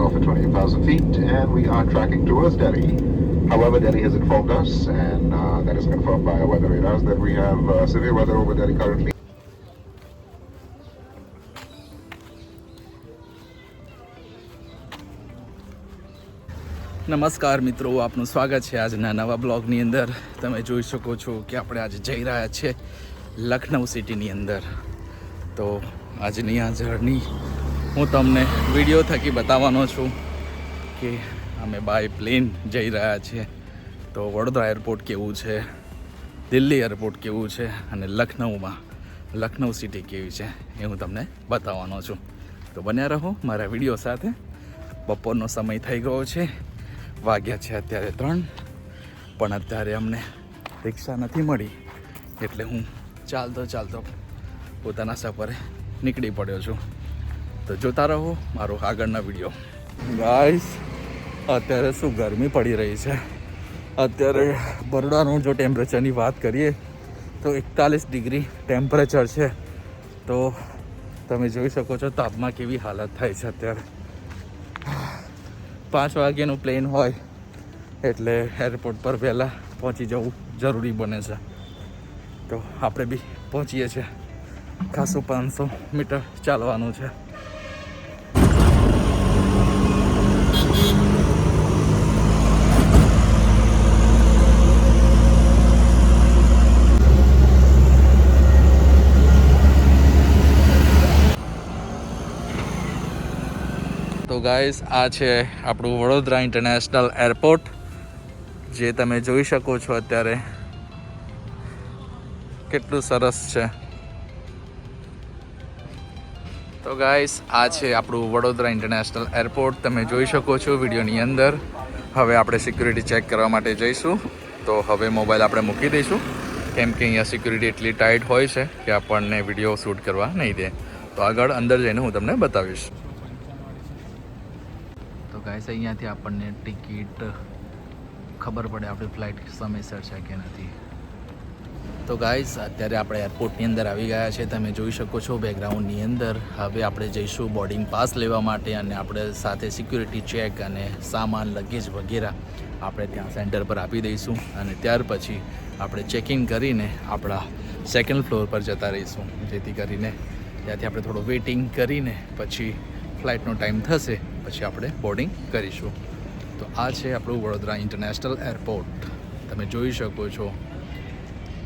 off at 28,000 feet, and we are tracking towards Delhi. However, Delhi has informed us, and that is confirmed by our weather radars, that we have severe weather over Delhi currently. નમસ્કાર મિત્રો, આપનું સ્વાગત છે આજના નવા બ્લોગની અંદર. તમે જોઈ શકો છો કે આપણે આજે જઈ રહ્યા છીએ લખનઉ સિટીની અંદર. તો આજની આ જર્ની હું તમને વિડીયો થકી બતાવવાનો છું કે અમે બાય પ્લેન જઈ રહ્યા છીએ. તો વડોદરા એરપોર્ટ કેવું છે, દિલ્હી એરપોર્ટ કેવું છે અને લખનઉ સિટી કેવી છે એ હું તમને બતાવવાનો છું. તો બન્યા રહો મારા વિડીયો સાથે. બપોરનો સમય થઈ ગયો છે, વાગ્યા છે અત્યારે 3, પણ અત્યારે અમને રિક્ષા નથી મળી એટલે હું ચાલતો પોતાના સફરે નીકળી પડ્યો છું. તો જોતા રહો મારો આગળના વિડીયો. ગાઈસ, અત્યારે શું ગરમી પડી રહી છે. અત્યારે બરોડાનું જો ટેમ્પરેચરની વાત કરીએ તો 41 ડિગ્રી ટેમ્પરેચર છે. તો તમે જોઈ શકો છો તાપમાં કેવી હાલત થાય છે. અત્યારે 5 વાગ્યાનું પ્લેન હોય એટલે એરપોર્ટ પર વહેલા પહોંચી જવું જરૂરી બને છે. તો આપણે બી પહોંચીએ છીએ. ખાસું 500 મીટર ચાલવાનું છે. તો ગાઈસ, આ છે આપણું વડોદરા ઇન્ટરનેશનલ એરપોર્ટ, જે તમે જોઈ શકો છો અત્યારે કેટલું સરસ છે. તો ગાઈસ, આ છે આપણું વડોદરા ઇન્ટરનેશનલ એરપોર્ટ, તમે જોઈ શકો છો વિડીયોની અંદર. હવે આપણે સિક્યુરિટી ચેક કરવા માટે જઈશું. તો હવે મોબાઈલ આપણે મૂકી દઈશું, કેમ કે અહીંયા સિક્યુરિટી એટલી ટાઈટ હોય છે કે આપણને વિડીયો શૂટ કરવા નહીં દે. તો આગળ અંદર જઈને હું તમને બતાવીશ. તો ગાઈસ, અહીંયાથી આપણને ટિકિટ ખબર પડે આપણી ફ્લાઇટ સમયસર છે કે નથી. તો ગાઈસ, અત્યારે આપણે એરપોર્ટની અંદર આવી ગયા છે. તમે જોઈ શકો છો બેકગ્રાઉન્ડની અંદર. હવે આપણે જઈશું બોર્ડિંગ પાસ લેવા માટે, અને આપણે સાથે સિક્યુરિટી ચેક અને સામાન, લગેજ વગેરે આપણે ત્યાં સેન્ટર પર આપી દઈશું. અને ત્યાર પછી આપણે ચેકિંગ કરીને આપણા સેકન્ડ ફ્લોર પર જતા રહીશું, જેથી કરીને ત્યાંથી આપણે થોડું વેઇટિંગ કરીને પછી ફ્લાઇટનો ટાઈમ થશે પછી આપણે બોર્ડિંગ કરીશું. તો આ છે આપણું વડોદરા ઇન્ટરનેશનલ એરપોર્ટ. તમે જોઈ શકો છો.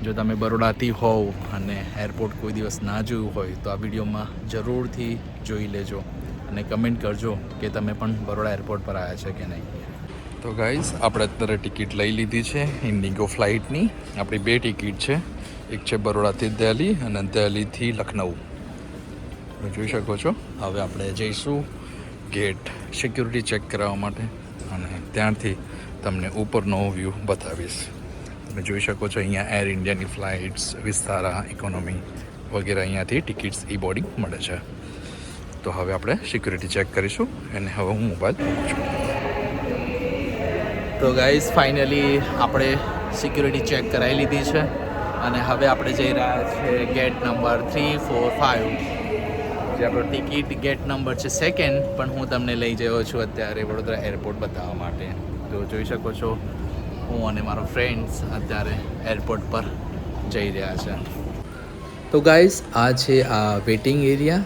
જો તમે બરોડાથી હોવ અને એરપોર્ટ કોઈ દિવસ ના જોયું હોય તો આ વિડીયોમાં જરૂરથી જોઈ લેજો અને કમેન્ટ કરજો કે તમે પણ બરોડા એરપોર્ટ પર આવ્યા છે કે નહીં. તો ગાઈઝ, આપણે અત્યારે ટિકિટ લઈ લીધી છે ઇન્ડિગો ફ્લાઇટની. આપણી 2 ટિકિટ છે, એક છે બરોડાથી દિલ્હી અને દિલ્હીથી લખનઉ. જોઈ શકો છો. હવે આપણે જઈશું ગેટ સિક્યુરિટી ચેક કરાવવા માટે, અને ત્યાંથી તમને ઉપરનો વ્યૂ બતાવીશ. તમે જોઈ શકો છો અહીંયા એર ઇન્ડિયાની ફ્લાઇટ્સ, વિસ્તારા, ઇકોનોમી વગેરે અહીંયાથી ટિકિટ્સ ઈ બોર્ડિંગ મળે છે. તો હવે આપણે સિક્યુરિટી ચેક કરીશું, અને હવે હું મોબાઈલ મૂકું છું. તો ગાઈઝ, ફાઇનલી આપણે સિક્યુરિટી ચેક કરાવી લીધી છે, અને હવે આપણે જઈ રહ્યા છીએ ગેટ નંબર 3, 4, 5. જે આપણો ટિકિટ ગેટ નંબર છે 2nd, પણ હું તમને લઈ જયો છું અત્યારે વડોદરા એરપોર્ટ બતાવવા માટે. તો જોઈ શકો છો હું અને મારો ફ્રેન્ડ્સ અત્યારે એરપોર્ટ પર જઈ રહ્યા છે. તો ગાઈઝ, આ છે આ વેઇટિંગ એરિયા,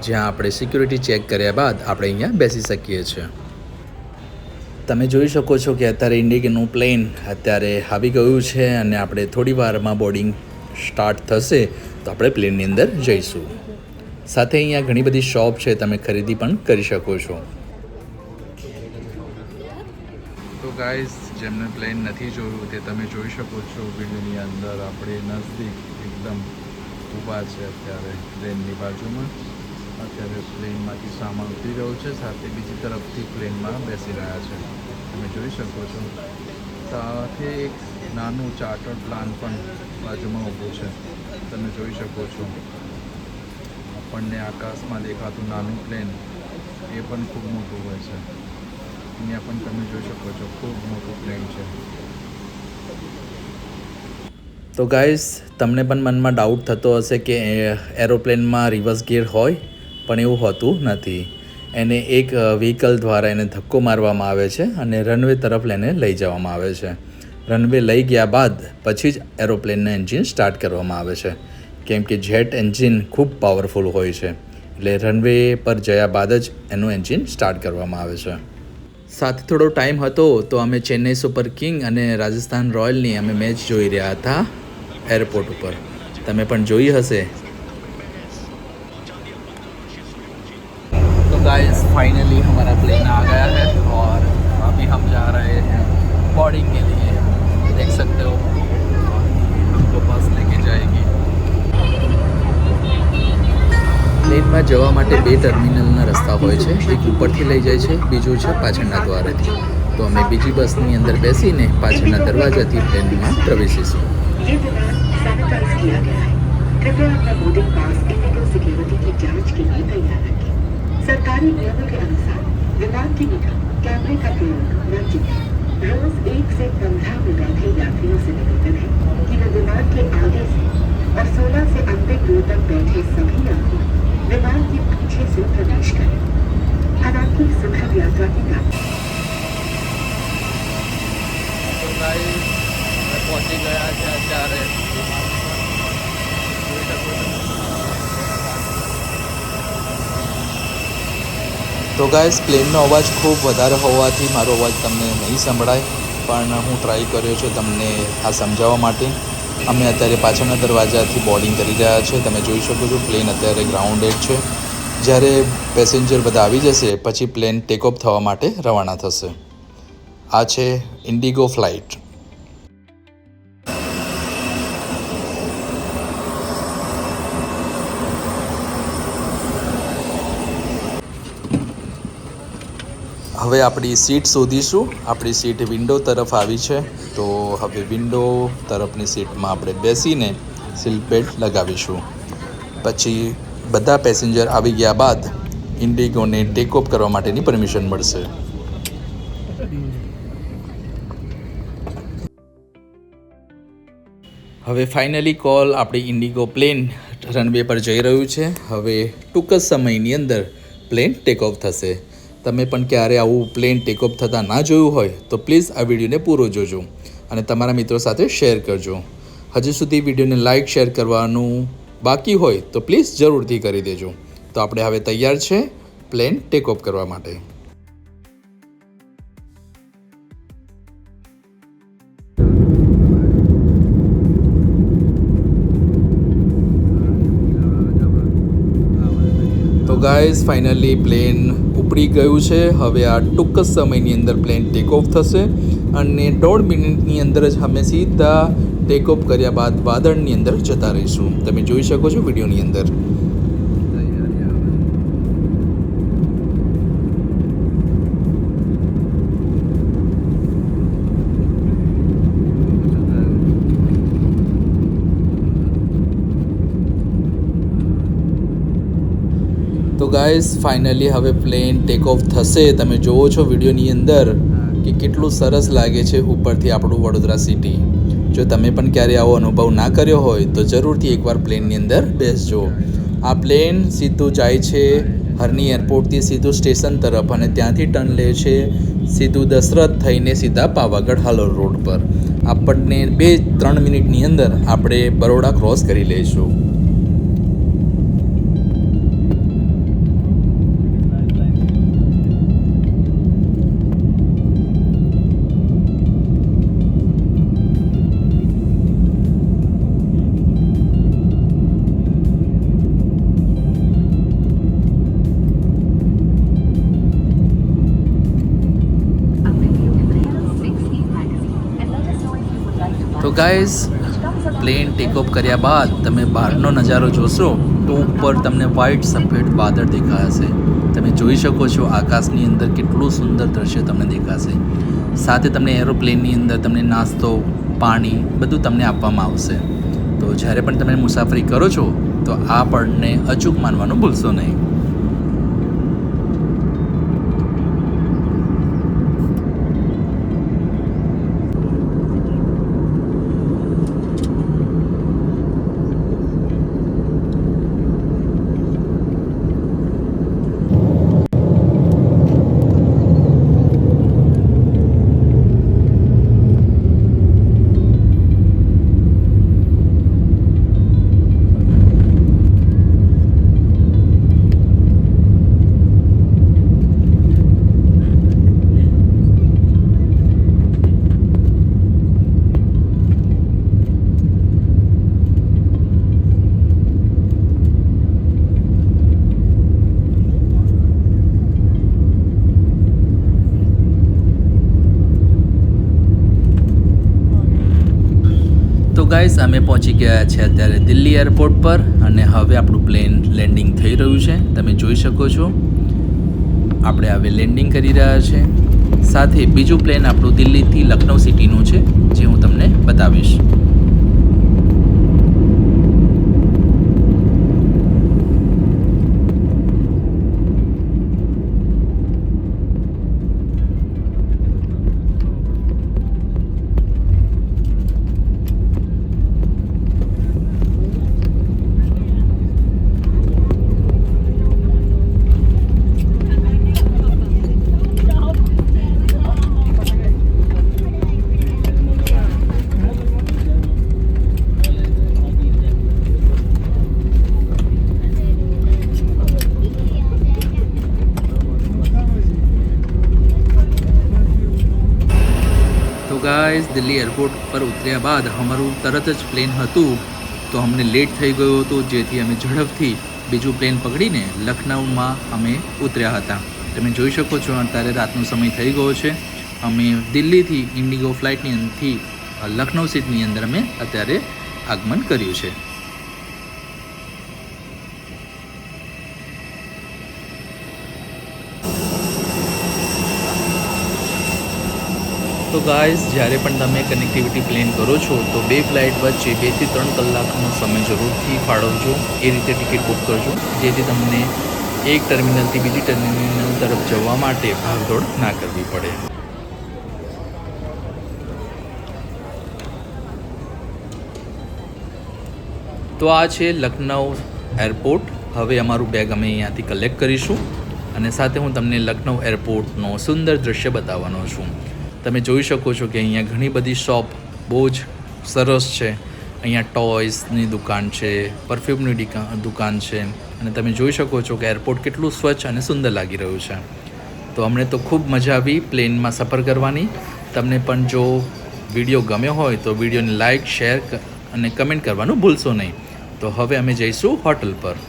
જ્યાં આપણે સિક્યુરિટી ચેક કર્યા બાદ આપણે અહીંયા બેસી શકીએ છીએ. તમે જોઈ શકો છો કે અત્યારે ઇન્ડિગોનું પ્લેન અત્યારે આવી ગયું છે, અને આપણે થોડી વારમાં બોર્ડિંગ સ્ટાર્ટ થશે તો આપણે પ્લેનની અંદર જઈશું. સાથે અહીંયા ઘણી બધી શોપ છે, તમે ખરીદી પણ કરી શકો છો. તો ગાઈઝ, જેમને પ્લેન નથી જોયું તે તમે જોઈ શકો છો વિડીયોની અંદર. આપણે નજદીક એકદમ ઊભા છે અત્યારે પ્લેનની બાજુમાં. અત્યારે પ્લેનમાંથી સામાન ઉતરી રહ્યું છે, સાથે બીજી તરફથી પ્લેનમાં બેસી રહ્યા છે. તમે જોઈ શકો છો. સાથે એક નાનું ચાર્ટર્ડ પ્લાન પણ બાજુમાં ઊભું છે, તમે જોઈ શકો છો. આપણને આકાશમાં દેખાતું નાનું પ્લેન એ પણ ખૂબ મોટું હોય છે. અહીંયા પણ તમે જોઈ શકો છો ખૂબ મોટું પ્લેન છે. તો ગાઈસ, તમને પણ મનમાં ડાઉટ થતો હશે કે એરોપ્લેનમાં રિવર્સ ગિયર હોય, પણ એવું હોતું નથી. એને એક વ્હીકલ દ્વારા એને ધક્કો મારવામાં આવે છે અને રનવે તરફ લઈને લઈ જવામાં આવે છે. રનવે લઈ ગયા બાદ પછી જ એરોપ્લેનનું એન્જિન સ્ટાર્ટ કરવામાં આવે છે, કેમ કે જેટ એન્જિન ખૂબ પાવરફુલ હોય છે. એટલે રનવે પર જયા બાદ જ એનું એન્જિન સ્ટાર્ટ કરવામાં આવે છે. સાથે થોડો ટાઈમ હતો તો અમે ચેન્નઈ સુપર કિંગ અને રાજસ્થાન રોયલની અમે મેચ જોઈ રહ્યા હતા एयरपोर्ट ઉપર. તમે પણ જોઈ હશે. तो गाइस फाइनली हमारा प्लेन आ गया है और अभी हम जा रहे हैं बोर्डिंग के लिए. देख सकते हो हमको बस लेके जाएगी. પ્લેનમાં જવા માટે બે ટર્મિનલના રસ્તા હોય છે. એક ઉપરથી લઈ જાય છે, બીજું છે પાછળના દ્વારેથી. તો અમે બીજી બસની અંદર બેસીને પાછળના દરવાજાથી પ્લેનમાં પ્રવેશીશું. ये विमान सैनिटाइज किया गया है. कृपया अपना बोर्डिंग पास इंडिगो सिक्योरिटी की जांच के लिए तैयार रखें. सरकारी नियमों के अनुसार विमान की निगरानी कैमरे का प्रयोग वर्जित है. रोज 1 से 15 में बैठे यात्रियों से निवेदन है कि वे विमान के आगे से और 16 से अंतिम रो तक बैठे सभी यात्री विमान के पीछे से प्रवेश करें. हम आपकी सुखद यात्रा की कामना. પહોંચી ગયા છે અત્યારે. તો ગાઈસ પ્લેનનો અવાજ ખૂબ વધારે હોવાથી મારો અવાજ તમને નહીં સંભળાય, પણ હું ટ્રાય કર્યો છે તમને આ સમજાવવા માટે. અમે અત્યારે પાછળના દરવાજાથી બોર્ડિંગ કરી રહ્યા છે. તમે જોઈ શકો છો પ્લેન અત્યારે ગ્રાઉન્ડેડ છે. જ્યારે પેસેન્જર બધા આવી જશે પછી પ્લેન ટેકઓફ થવા માટે રવાના થશે. આ છે ઇન્ડિગો ફ્લાઇટ. હવે આપણી સીટ શોધીશું. આપણી સીટ વિન્ડો તરફ આવી છે, તો હવે વિન્ડો તરફની સીટમાં આપણે બેસીને સીટ બેલ્ટ લગાવીશું. પછી બધા પેસેન્જર આવી ગયા બાદ ઇન્ડિગોને ટેક ઓફ કરવા માટેની પરમિશન મળશે. હવે ફાઇનલી કોલ આપણી ઇન્ડિગો પ્લેન રનવે પર જઈ રહ્યું છે. હવે ટૂંક જ સમયની અંદર પ્લેન ટેક ઓફ થશે. તમે પણ ક્યારે આવું પ્લેન ટેકઓફ થતાં ના જોયું હોય તો પ્લીઝ આ વિડીયોને પૂરો જોજો અને તમારા મિત્રો સાથે શેર કરજો. હજી સુધી વિડીયોને લાઇક શેર કરવાનું બાકી હોય તો પ્લીઝ જરૂરથી કરી દેજો. તો આપણે હવે તૈયાર છે પ્લેન ટેકઓફ કરવા માટે. તો ગાઈઝ ફાઇનલી પ્લેન ઉપડી ગયું છે. હવે આ ટૂંક જ સમયની અંદર પ્લેન ટેક ઓફ થશે અને 1.5 મિનિટની અંદર જ અમે સીધા ટેક ઓફ કર્યા બાદ વાદળની અંદર જતા રહીશું. તમે જોઈ શકો છો વિડીયોની અંદર. તો ગાઈઝ ફાઇનલી હવે પ્લેન ટેક ઓફ થશે. તમે જોવો છો વિડીયોની અંદર કે કેટલું સરસ લાગે છે ઉપરથી આપણું વડોદરા સિટી. જો તમે પણ ક્યારે આવો અનુભવ ના કર્યો હોય તો જરૂરથી એકવાર પ્લેનની અંદર બેસજો. આ પ્લેન સીધું જાય છે હરની એરપોર્ટથી સીધું સ્ટેશન તરફ અને ત્યાંથી ટર્ન લે છે સીધું દશરથ થઈને સીધા પાવાગઢ હાલોલ રોડ પર. આપણને 2-3 મિનિટની અંદર આપણે બરોડા ક્રોસ કરી લઈશું. તો ગાઈઝ પ્લેન ટેકઓફ કર્યા બાદ તમે બહારનો નજારો જોશો તો ઉપર તમને વ્હાઇટ સફેદ વાદળ દેખાશે. તમે જોઈ શકો છો આકાશની અંદર કેટલું સુંદર દ્રશ્ય તમને દેખાશે. સાથે તમને એરોપ્લેનની અંદર તમને નાસ્તો, પાણી બધું તમને આપવામાં આવશે. તો જ્યારે પણ તમે મુસાફરી કરો છો તો આ પળને અચૂક માનવાનું ભૂલશો નહીં. ગાઈસ અમે પહોંચી ગયા છે અત્યારે દિલ્હી એરપોર્ટ પર અને હવે આપણું પ્લેન લેન્ડિંગ થઈ રહ્યું છે. તમે જોઈ શકો છો આપણે હવે લેન્ડિંગ કરી રહ્યા છે. સાથે બીજું પ્લેન આપણું દિલ્હીથી લખનઉ સિટીનું છે જે હું તમને બતાવીશ. ગાઈસ દિલ્હી એરપોર્ટ પર ઉતર્યા બાદ અમારું તરત જ પ્લેન હતું તો અમને લેટ થઈ ગયું હતું, જેથી અમે ઝડપથી બીજું પ્લેન પકડીને લખનઉમાં અમે ઉતર્યા હતા. તમે જોઈ શકો છો અત્યારે રાતનો સમય થઈ ગયો છે. અમે દિલ્હીથી ઇન્ડિગો ફ્લાઇટની અંદરથી લખનઉ સિટીની અંદર અમે અત્યારે આગમન કર્યું છે. તો ગાઈસ જ્યારે પણ તમે કનેક્ટિવિટી પ્લેન કરો છો તો બે ફ્લાઇટ વચ્ચે 2 થી 3 કલાકનો સમય જરૂરથી ફાળવજો. એ રીતે ટિકિટ બુક કરજો જેથી તમને એક ટર્મિનલથી બીજી ટર્મિનલ તરફ જવા માટે ભાગદોડ ના કરવી પડે. તો આ છે લખનઉ એરપોર્ટ. હવે અમારું બેગ અમે અહીંયાથી કલેક્ટ કરીશું અને સાથે હું તમને લખનઉ એરપોર્ટનો સુંદર દ્રશ્ય બતાવવાનો છું. તમે જોઈ શકો છો કે અહીંયા ઘણી બધી શોપ બહુ જ સરસ છે. અહીંયા ટોયસની દુકાન છે, પરફ્યુમની દુકાન છે અને તમે જોઈ શકો છો કે એરપોર્ટ કેટલું સ્વચ્છ અને સુંદર લાગી રહ્યું છે. તો અમને તો ખૂબ મજા આવી પ્લેનમાં સફર કરવાની. તમને પણ જો વિડીયો ગમ્યો હોય તો વિડીયોને લાઇક, શેર અને કમેન્ટ કરવાનું ભૂલશો નહીં. તો હવે અમે જઈશું હોટલ પર.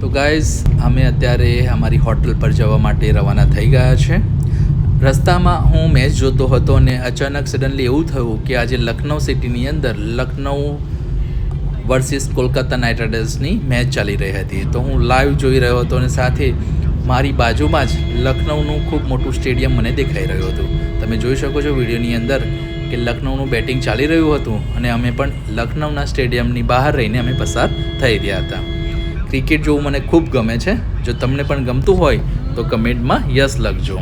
તો ગાઈઝ અમે અત્યારે અમારી હોટલ પર જવા માટે રવાના થઈ ગયા છે. રસ્તામાં હું મેચ જોતો હતો અને અચાનક સડનલી એવું થયું કે આજે લખનઉ સિટીની અંદર લખનઉ વર્સિસ કોલકાતા નાઇટ રાઇડર્સની મેચ ચાલી રહી હતી. તો હું લાઈવ જોઈ રહ્યો હતો અને સાથે મારી બાજુમાં જ લખનઉનું ખૂબ મોટું સ્ટેડિયમ મને દેખાઈ રહ્યું હતું. તમે જોઈ શકો છો વિડીયોની અંદર કે લખનઉનું બેટિંગ ચાલી રહ્યું હતું અને અમે પણ લખનઉના સ્ટેડિયમની બહાર રહીને અમે પસાર થઈ રહ્યા હતા. ક્રિકેટ જોવું મને ખૂબ ગમે છે. જો તમને પણ ગમતું હોય તો કમેન્ટમાં યસ લખજો.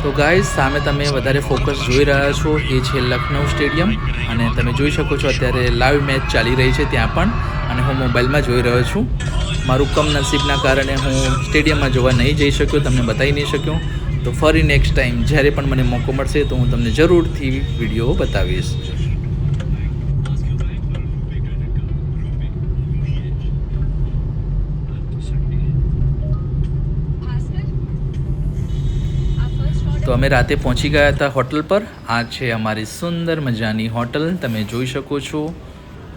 તો ગાઈઝ સામે તમે વધારે ફોકસ જોઈ રહ્યા છો એ છે લખનઉ સ્ટેડિયમ અને તમે જોઈ શકો છો અત્યારે લાઈવ મેચ ચાલી રહી છે ત્યાં પણ અને હું મોબાઈલમાં જોઈ રહ્યો છું. મારું કમનસીબના કારણે હું સ્ટેડિયમમાં જોવા નહીં જઈ શક્યો, તમને બતાવી નહીં શક્યો. તો ફરી નેક્સ્ટ ટાઈમ જ્યારે પણ મને મોકો મળશે તો હું તમને જરૂરથી વિડીયો બતાવીશ. તો અમે રાતે પહોંચી ગયા હતા હોટલ પર. આ છે અમારી સુંદર મજાની હોટલ. તમે જોઈ શકો છો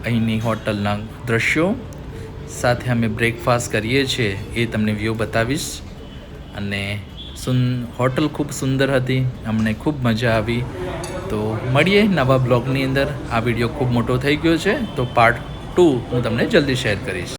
અહીંની હોટલના દ્રશ્યો. સાથે અમે બ્રેકફાસ્ટ કરીએ છીએ એ તમને વ્યૂ બતાવીશ. અને હોટલ ખૂબ સુંદર હતી, અમને ખૂબ મજા આવી. તો મળીએ નવા બ્લોગની અંદર. આ વિડીયો ખૂબ મોટો થઈ ગયો છે તો પાર્ટ 2 હું તમને જલ્દી શેર કરીશ.